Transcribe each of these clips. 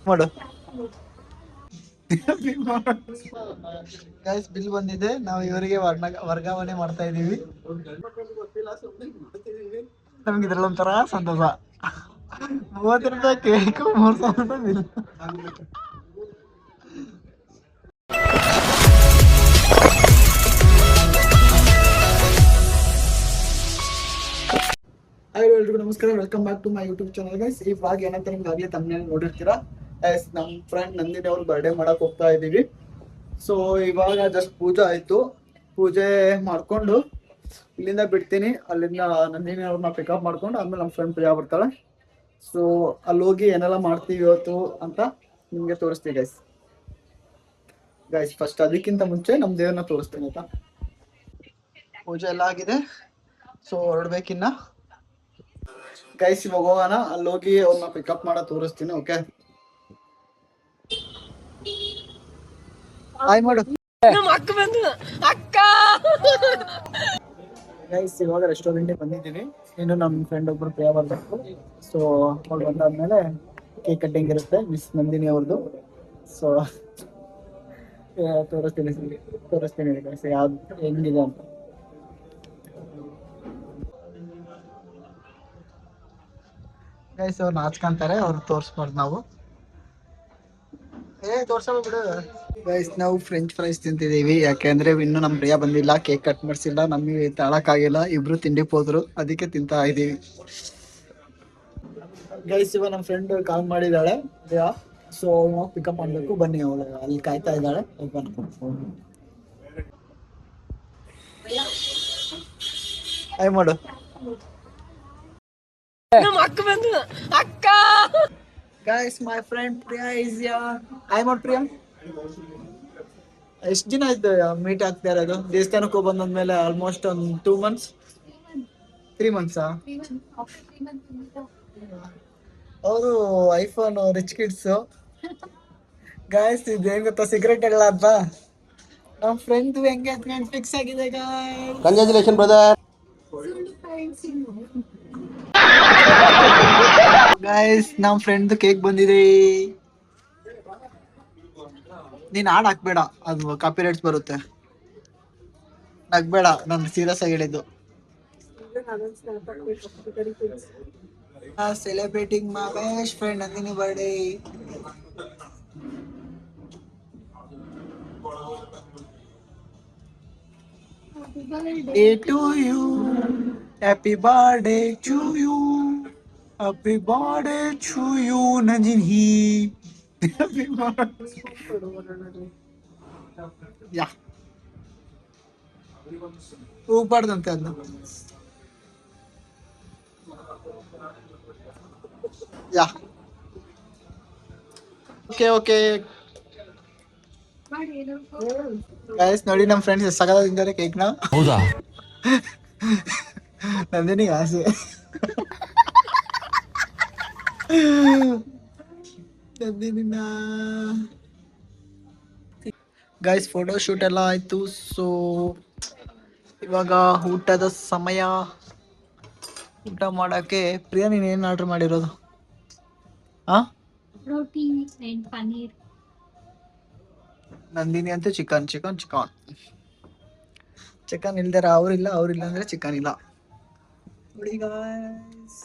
ಮಾಡು. Guys bill ಬಂದಿದೆ, ನಾವು ಇವರಿಗೆ ವರ್ಗಾವಣೆ ಮಾಡ್ತಾ ಇದೀವಿ. ನಮ್ಗೆ ಇದ್ರಲ್ಲಿ ಒಂಥರ ಸಂತೋಷ. 30 ರೂಪಾಯಿ ಕೇಕ್, 3,000 ರೂಪಾಯಿ ಬಿಲ್. ಹಾಯ್ ಎಲ್ರಿಗೂ ನಮಸ್ಕಾರ, welcome back to my YouTube channel guys. ಈ ವ್ಲಾಗ್ ಏನಂತ ನಿಮ್ಗೆ ಆಗಲಿ ತಮ್ಮನೇಲಿ ನೋಡಿರ್ತೀರಾ. ನಮ್ಮ ಫ್ರೆಂಡ್ ನಂದಿನಿ ಅವ್ರು ಬರ್ಡೇ ಮಾಡಕ್ ಹೋಗ್ತಾ ಇದೀವಿ. ಸೊ ಇವಾಗ ಜಸ್ಟ್ ಪೂಜೆ ಆಯ್ತು, ಪೂಜೆ ಮಾಡ್ಕೊಂಡು ಇಲ್ಲಿಂದ ಬಿಡ್ತೀನಿ. ಅಲ್ಲಿಂದ ನಂದಿನಿ ಅವ್ರನ್ನ ಪಿಕಪ್ ಮಾಡ್ಕೊಂಡು ಆದ್ಮೇಲೆ ನಮ್ಮ ಫ್ರೆಂಡ್ ಪ್ರಿಯಾ ಬರ್ತಾಳೆ. ಸೊ ಅಲ್ಲಿ ಹೋಗಿ ಏನೆಲ್ಲ ಮಾಡ್ತೀವಿ ಇವತ್ತು ಅಂತ ನಿಮ್ಗೆ ತೋರಿಸ್ತೀವಿ ಗೈಸ್. ಫಸ್ಟ್ ಅದಕ್ಕಿಂತ ಮುಂಚೆ ನಮ್ಮ ದೇವ್ರನ್ನ ತೋರಿಸ್ತೀನಿ ಆಯ್ತಾ. ಪೂಜೆ ಎಲ್ಲ ಆಗಿದೆ, ಸೊ ಹೊರಡ್ಬೇಕಿನ್ನ. ಗೈಸ್ ಇವಾಗ ಹೋಗೋಣ, ಅಲ್ಲಿ ಹೋಗಿ ಅವ್ರನ್ನ ಪಿಕಪ್ ಮಾಡೋ ತೋರಿಸ್ತೀನಿ. ಓಕೆ, ಹಾಯ್ ಮಾಡು. ಗೈಸ್ ಇವಾಗ ರೆಸ್ಟೋರೆಂಟಿಗೆ ಬಂದಿದ್ದೀವಿ. ಇನ್ನು ನಮ್ಮ ಫ್ರೆಂಡ್ ಒಬ್ರು ಪ್ರಿಯಾ ಬರ್ಬೇಕು. ಸೊ ಅವ್ರು ಬಂದಾದ್ಮೇಲೆ ಕೇಕ್ ಕಟ್ಟಿಂಗ್ ಇರುತ್ತೆ, ಮಿಸ್ ನಂದಿನಿ ಅವ್ರದ್ದು. ಸೊ ತೋರಿಸ್ತೀನಿ ಗೈಸ್ ಯಾವ್ದು ಹೆಂಗಿದೆ ಅಂತ. ಗೈಸ್ ಅವ್ರು ನಾಚ್ಕೊಂತಾರೆ, ಅವ್ರು ತೋರಿಸ್ಬಾರ್ದು ನಾವು. ತೋರ್ಸಲ್ಲ ಬಿಡು. ಗೈಸ್ ನಾವು ಫ್ರೆಂಚ್ ಫ್ರೈಸ್ ತಿಂತಿದ್ದೀವಿ, ಯಾಕೆಂದ್ರೆ ಇನ್ನು ನಮ್ಮ ಪ್ರಿಯಾ ಬಂದಿಲ್ಲ, ಕೇಕ್ ಕಟ್ ಮಾಡಿಸಿಲ್ಲ, ನಮಗೆ ತಾಳಕ್ಕಾಗಿಲ್ಲ, ಇಬ್ರು ತಿಂಡಿಗೆ ಹೋದ್ರು, ಅದಕ್ಕೆ ತಿಂತಾ ಇದೀವಿ. ಗೈಸ್ ಇವಾಗ ನಮ್ಮ ಫ್ರೆಂಡ್ ಕಾಲ್ ಮಾಡಿದ್ದಾಳೆ ಪ್ರಿಯಾ, ಸೊ ನಾವು ಪಿಕಪ್ ಮಾಡಬೇಕು. ಬನ್ನಿ, ಅವಳು ಅಲ್ಲಿ ಕಾಯ್ತಾ ಇದ್ದಾಳೆ. ಹಾಯ್ ಮಾಡು. Guys, my friend Priya is here. I'm on Priya. ಎಷ್ಟು ದಿನ ಆಯ್ತು ಮೀಟ್ ಆಗ್ತಾ ಇರೋದು? ದೇವಸ್ಥಾನಕ್ಕೆ ಹೋಗಿ ಬಂದ್ಮೇಲೆ ಆಲ್ಮೋಸ್ಟ್ ಒಂದು 2 months, 3 months. ಅವರು ಐಫೋನ್ ರಿಚ್ ಕಿಡ್ಸ್. ಗಾಯ್ಸ್ ಇದು ಹೆಂಗ್ ಗೊತ್ತಾ, ಸಿಗರೇಟ್ ಎಲ್ಲ ಅಂತ ನಮ್ಮ ಫ್ರೆಂಡ್ ಎಂಗೇಜ್ಮೆಂಟ್ ಫಿಕ್ಸ್ ಆಗಿದೆ ಗಾಯ್ಸ್. Congratulation brother. ಗೈಸ್ ನಮ್ಮ ಫ್ರೆಂಡ್ ಕೇಕ್ ಬಂದಿದೆ. ನೀನ್ ಹಾಡ್ ಹಾಕ್ಬೇಡ, ಅದು ಕಾಪಿ ರೈಟ್ಸ್ ಬರುತ್ತೆ. ನಗ್ಬೇಡ, ನಾನು ಸೀರಿಯಸ್ ಆಗಿ ಹೇಳಿದ್ದು. Celebrating my best friend Nandini birthday. Day to you, happy birthday to you, happy birthday to you Nanjini. Happy birthday. Yeah. ಊಪಾಡ್ದಂತೆ ಅದನ್ನ. ಯಾ ಓಕೆ ಓಕೆ ಗೈಸ್ ನೋಡಿ, ನಮ್ಮ ಫ್ರೆಂಡ್ಸ್ ಎಷ್ಟು ಸಗದ ತಿಂತಾರೆ ಕೇಕ್ ನ. ಹೌದಾ? ನಂದಿನಿಗೆ ಆಸೆ. ನಂದಿನಿನ ಗೈಸ್ ಫೋಟೋ ಶೂಟ್ ಎಲ್ಲ ಆಯ್ತು. ಸೊ ಇವಾಗ ಊಟದ ಸಮಯ. ಊಟ ಮಾಡಕ್ಕೆ ಪ್ರಿಯಾ ನೀನ್ ಏನ್ ಆರ್ಡರ್ ಮಾಡಿರೋದು? ರೋಟಿ ಅಂಡ್ ಪನ್ನೀರ್. ನಂದಿನಿ ಅಂತ ಚಿಕನ್ ಚಿಕನ್ ಚಿಕನ್ ಚಿಕನ್ ಇಲ್ದಾರ ಅವ್ರಿಲ್ಲ, ಅವ್ರಿಲ್ಲ ಅಂದ್ರೆ ಚಿಕನ್ ಇಲ್ಲ. ನೋಡಿ ಗೈಸ್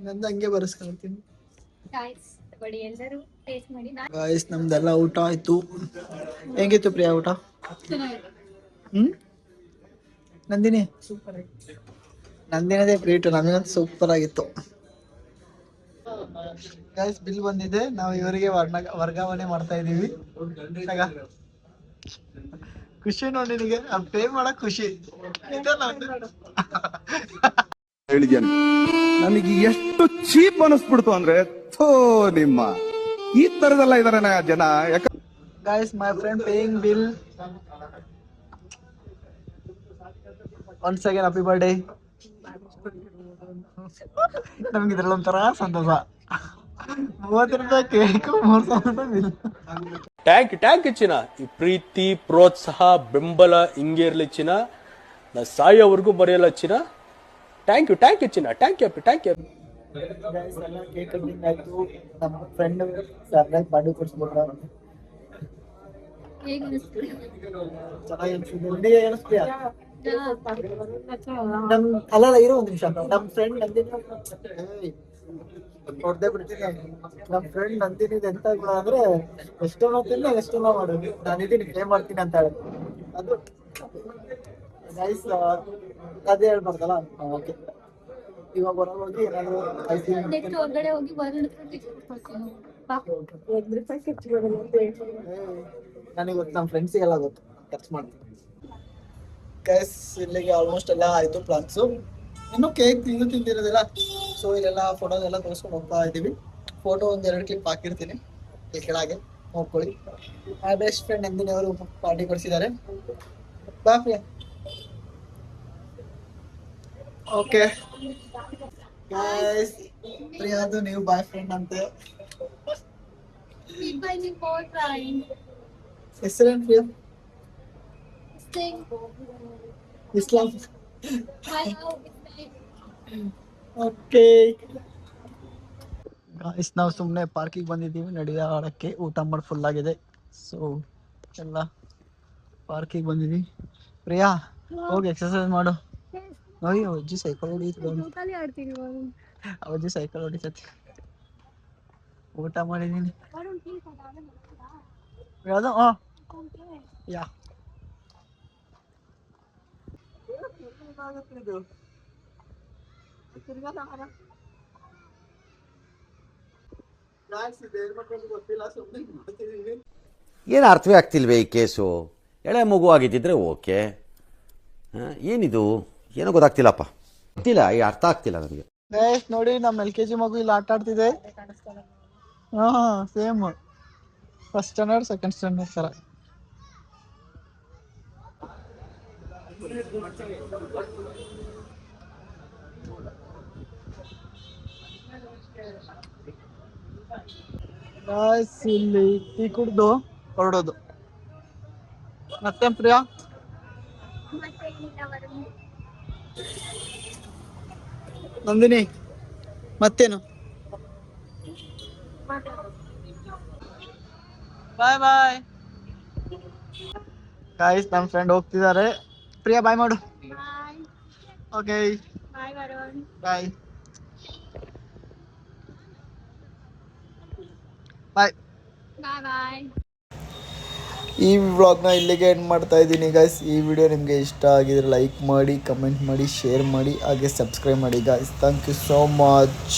ನಂದು ಹಂಗೆ ಬರ್ಸ್ಕೊಳ್ತೀನಿ. ಗಾಯ್ಸ್ ನಮ್ದೆಲ್ಲ ಊಟ ಆಯ್ತು. ಹೆಂಗಿತ್ತು ಪ್ರಿಯಾ ಊಟ? ನಂದಿನಿ ಸೂಪರ್ ಆಗಿತ್ತು. ನಂದಿನದೇ ಟ್ರೀಟ್, ನಮಗಂತೂ ಸೂಪರ್ ಆಗಿತ್ತು. ಗಾಯ್ಸ್ ಬಿಲ್ ಬಂದಿದೆ, ನಾವು ಇವರಿಗೆ ವರ್ಗಾವಣೆ ಮಾಡ್ತಾ ಇದೀವಿ. ಖುಷಿ ನೋಡಿ ನಿನಗೆ, ಪೇ ಮಾಡಕ್ ಖುಷಿ. ನನಗೆ ಎಷ್ಟು ಚೀಪ್ ಅನಿಸ್ಬಿಡ್ತು ಅಂದ್ರೆ, ಥೋ ನಿಮ್ಮ ಈ ತರದೆಲ್ಲ ಇದಾರೆ ಜನ. Guys my friend paying bill. Once again happy birthday. ನಮ್ಗೆ ಇದ್ರಲ್ಲಿ ಒಂಥರ ಸಂತೋಷ. 30 ರೂಪಾಯಿ ಕೇಕು 3,000 ರೂಪಾಯಿ ಬಿಲ್. ಟ್ಯಾಂಕ್ ಚಿನ್ನ. ಈ ಪ್ರೀತಿ ಪ್ರೋತ್ಸಾಹ ಬೆಂಬಲ ಹಿಂಗೆ ಇರ್ಲಿ ಚಿನ್ನ. ನಾ ಸಾಯೋವರೆಗೂ ಬರೆಯಲ್ಲ ಚಿನ್ನ. ಥ್ಯಾಂಕ್ ಯು ಚಿನ್ನ. Thank you. ಕೇಕ್ ಕಟಿಂಗ್ ಆಯ್ತು. ನಮ್ಮ ಫ್ರೆಂಡ್ ಸರ್ಪ್ರೈಸ್ ಪಾರ್ಟಿ ಕೊಡ್ಸ್ಬಿಟ್ರ. ಹೇಗೆ ಅನಿಸ್ತು? ಚೆನ್ನಾಗಿ ಅನ್ಸಿದೆ. ನಿನಗೆ ಅನಿಸ್ತೀಯಾ? ಅಲ್ಲ ಇರೋ ಒಂದ್ ನಿಮಿಷ. ನಮ್ಮ ಫ್ರೆಂಡ್ ನಂದಿನಿ ಹೊಡೆದೇ ಬಿಡ್ತೀನಿ. ನಮ್ಮ ಫ್ರೆಂಡ್ ನಂದಿನಿದ್ ಎಂತ ಗುಣ ಅಂದ್ರೆ ಎಷ್ಟೋ ತಿನ್ನ ಎಷ್ಟೋ ಮಾಡೋದು, ನಾನಿದ್ದೀನಿ ಪೇ ಮಾಡ್ತೀನಿ ಅಂತ ಹೇಳಿ. ಅದು ಗೈಸ್ ಅದೇ ಹೇಳ್ಬಾರ್ದಲ್ಲ. ಓಕೆ, ಇವಾಗ ಹೊರಗೆ ಹೋಗಿ ಏನಾದ್ರು ನೆಕ್ಸ್ಟ್ ಹೊರಗಡೆ ಹೋಗಿ ನನಗೆ ಗೊತ್ತು, ನಮ್ಮ ಫ್ರೆಂಡ್ಸಿಗೆಲ್ಲ ಗೊತ್ತು, ಖರ್ಚು ಮಾಡ್ತೀನಿ. ಗೈಸ್ ಇಲ್ಲಿಗೆ ಆಲ್ಮೋಸ್ಟ್ ಎಲ್ಲ ಆಯಿತು ಪ್ಲಾನ್ಸು. ಇನ್ನು ಕೇಕ್ ತಿಂದಿರೋದಿಲ್ಲ. ಸೊ ಇಲ್ಲೆಲ್ಲ ಫೋಟೋಸ್ ಎಲ್ಲ ತೋರಿಸ್ಕೊಂಡು ಹೋಗ್ತಾ ಇದ್ದೀವಿ. ಫೋಟೋ 1-2 ಕ್ಲಿಪ್ ಹಾಕಿರ್ತೀನಿ ಇಲ್ಲಿ ಕೆಳಗೆ, ನೋಡ್ಕೊಳ್ಳಿ. ಮೈ ಬೆಸ್ಟ್ ಫ್ರೆಂಡ್ ನಂದಿನಿ ಅವರು ಪಾರ್ಟಿ ಕೊಡಿಸಿದ್ದಾರೆ. ಬಾ ಪ್ರಿಯಾ. ಓಕೆ ಗೈಸ್, ಪ್ರಿಯಾದು ನೀವು ಬಾಯ್ ಫ್ರೆಂಡ್ ಅಂತೆ. ಹೆಸರೇನು ಪ್ರಿಯಾ? ಇಸ್ಲಾಂ. ಓಕೆ ಗಾಯ್ಸ್, ನಾವು ಸುಮ್ಮನೆ ಪಾರ್ಕಿಗೆ ಬಂದಿದ್ದೀವಿ ನಡೆದಾಡಕ್ಕೆ. ಊಟ ಮಾಡಿ ಫುಲ್ ಆಗಿದೆ. ಸೊ ಎಲ್ಲ ಪಾರ್ಕಿಗೆ ಬಂದಿದ್ದೀವಿ. ಪ್ರಿಯಾ ಹೋಗಿ ಎಕ್ಸರ್ಸೈಸ್ ಮಾಡು. ಅಯ್ಯೋ ಅಜ್ಜಿ ಸೈಕಲ್ ಅಜ್ಜಿ ಸೈಕಲ್ ಹೊಡಿತೈತಿ. ಊಟ ಮಾಡಿದ್ದೀನಿ. ಯಾವುದು? ಯಾ ಏನು ಅರ್ಥವೇ ಆಗ್ತಿಲ್ವೇ ಈ ಕೇಸು? ಎಳೆ ಮಗು ಆಗಿದ್ದಿದ್ರೆ ಓಕೆ. ಏನಿದು ಏನೋ ಗೊತ್ತಾಗ್ತಿಲ್ಲಪ್ಪ. ಗೊತ್ತಿಲ್ಲ, ಈ ಅರ್ಥ ಆಗ್ತಿಲ್ಲ ನನಗೆ. ನೋಡಿ, ನಮ್ಮ LKG ಮಗು ಇಲ್ಲಿ ಆಟ ಆಡ್ತಿದೆ. Same first standard second standard ಥರ. ಇಲ್ಲಿ ಟೀ ಕುಡ್ದು ಹೊರಡೋದು. ಮತ್ತೆ ಪ್ರಿಯಾ ನಂದಿನಿ ಮತ್ತೇನು? ಬಾಯ್ ಬಾಯ್ ಗಾಯ್ಸ್. ನಮ್ಮ ಫ್ರೆಂಡ್ ಹೋಗ್ತಿದ್ದಾರೆ. ಪ್ರಿಯಾ ಬಾಯ್ ಮಾಡು. ಓಕೆ ಬಾಯ್ ಬಾಯ್. ಈ ವ್ಲಾಗ್ನ ಇಲ್ಲಿಗೆ ಎಂಡ್ ಮಾಡ್ತಾ ಇದ್ದೀನಿ ಗಾಯ್ಸ್. ಈ ವಿಡಿಯೋ ನಿಮಗೆ ಇಷ್ಟ ಆಗಿದ್ರೆ ಲೈಕ್ ಮಾಡಿ, ಕಮೆಂಟ್ ಮಾಡಿ, ಶೇರ್ ಮಾಡಿ, ಹಾಗೆ ಸಬ್ಸ್ಕ್ರೈಬ್ ಮಾಡಿ guys. Thank you so much.